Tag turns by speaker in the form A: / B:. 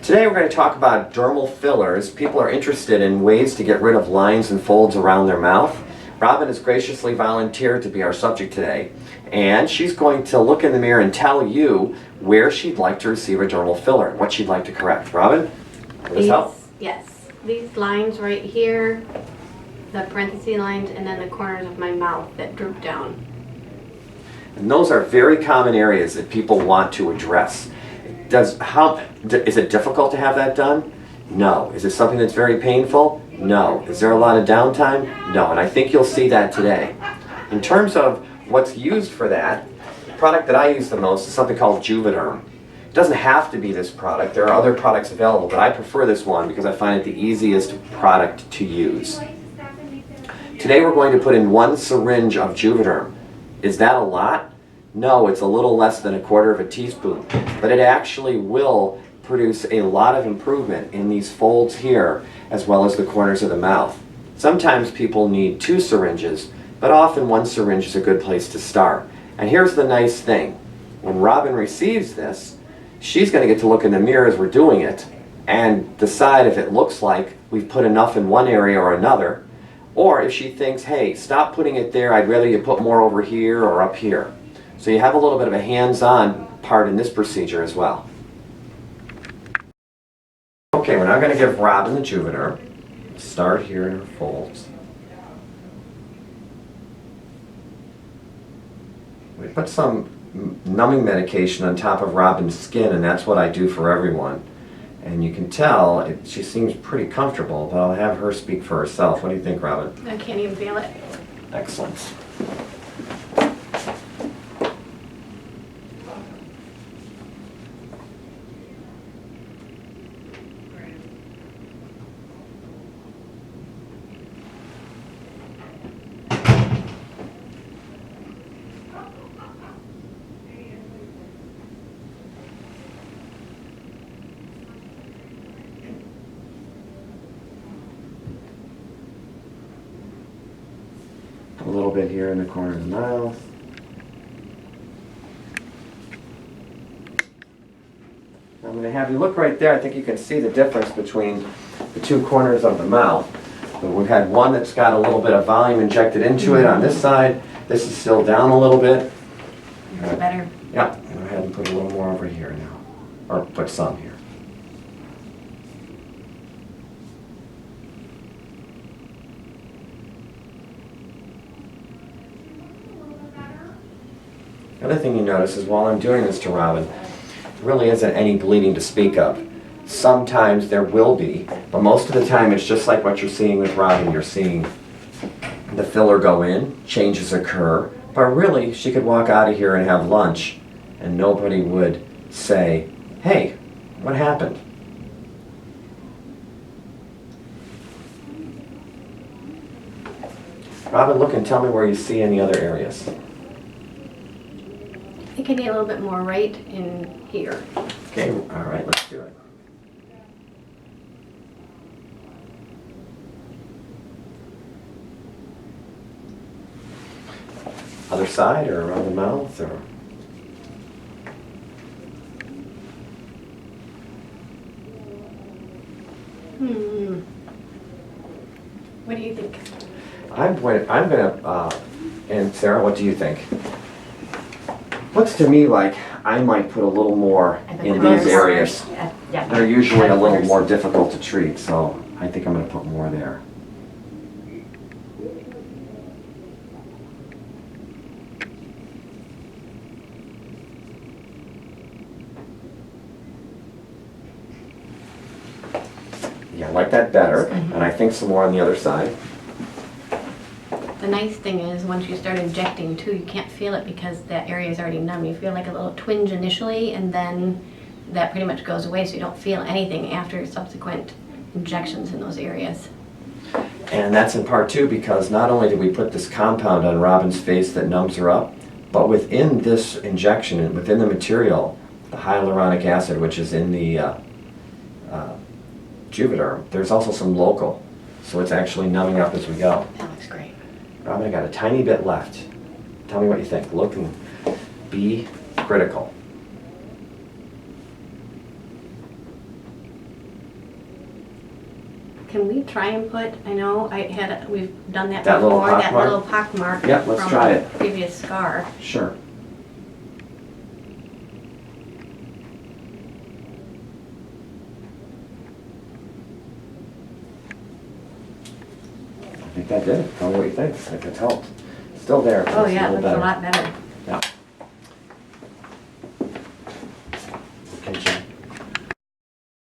A: Today we're going to talk about dermal fillers. People are interested in ways to get rid of lines and folds around their mouth. Robin has graciously volunteered to be our subject today, and she's going to look in the mirror and tell you where she'd like to receive a dermal filler and what she'd like to correct. Robin, will this help?
B: Yes, these lines right here, the parenthesis lines, and then the corners of my mouth that droop down.
A: And those are very common areas that people want to address. Is it difficult to have that done? No. Is it something that's very painful? No. Is there a lot of downtime? No. And I think you'll see that today. In terms of what's used for that, the product that I use the most is something called JUVÉDERM. It doesn't have to be this product. There are other products available, but I prefer this one because I find it the easiest product to use. Today we're going to put in 1 syringe of JUVÉDERM. Is that a lot? No, it's a little less than 1/4 teaspoon, but it actually will produce a lot of improvement in these folds here, as well as the corners of the mouth. Sometimes people need 2 syringes, but often 1 syringe is a good place to start. And here's the nice thing. When Robin receives this, she's going to get to look in the mirror as we're doing it and decide if it looks like we've put enough in one area or another, or if she thinks, hey, stop putting it there, I'd rather you put more over here or up here. So you have a little bit of a hands-on part in this procedure as well. Okay, we're now going to give Robin the JUVÉDERM. Start here in her folds. We put some numbing medication on top of Robin's skin, and that's what I do for everyone. And you can tell she seems pretty comfortable, but I'll have her speak for herself. What do you think, Robin?
B: I can't even feel it.
A: Excellent. A little bit here in the corner of the mouth. I'm going to have you look right there. I think you can see the difference between the 2 corners of the mouth. So we've had one that's got a little bit of volume injected into it on this side. This is still down a little bit.
B: That's better.
A: Yeah, go ahead and put a little more over here now. Or put some here. The other thing you notice is while I'm doing this to Robin, there really isn't any bleeding to speak of. Sometimes there will be, but most of the time it's just like what you're seeing with Robin. You're seeing the filler go in, changes occur, but really she could walk out of here and have lunch and nobody would say, hey, what happened? Robin, look and tell me where you see any other areas.
B: I think I need a little bit more right in here.
A: Okay, all right, let's do it. Other side or around the mouth or?
B: What do you think?
A: And Sarah, what do you think? Looks to me like I might put a little more in these areas.
C: Yeah.
A: They're usually a little more difficult to treat, so I think I'm going to put more there. Yeah, I like that better, and I think some more on the other side.
B: The nice thing is once you start injecting too, you can't feel it because that area is already numb. You feel like a little twinge initially and then that pretty much goes away, so you don't feel anything after subsequent injections in those areas.
A: And that's in part too because not only did we put this compound on Robin's face that numbs her up, but within this injection and within the material, the hyaluronic acid, which is in the JUVÉDERM, there's also some local. So it's actually numbing up as we go.
B: That looks great.
A: Robin, I got a tiny bit left. Tell me what you think. Look and be critical.
B: Can we try and put, I know we've done that
A: That little
B: before,
A: pock
B: that
A: mark?
B: little pock mark
A: Yep, let's try
B: from
A: it.
B: a previous scar.
A: Sure. I think that did it. Tell me what you think. I think it's helped. Still there. but
B: Oh
A: it's
B: yeah,
A: a
B: it
A: little
B: looks a
A: better.
B: lot better.
A: Yeah.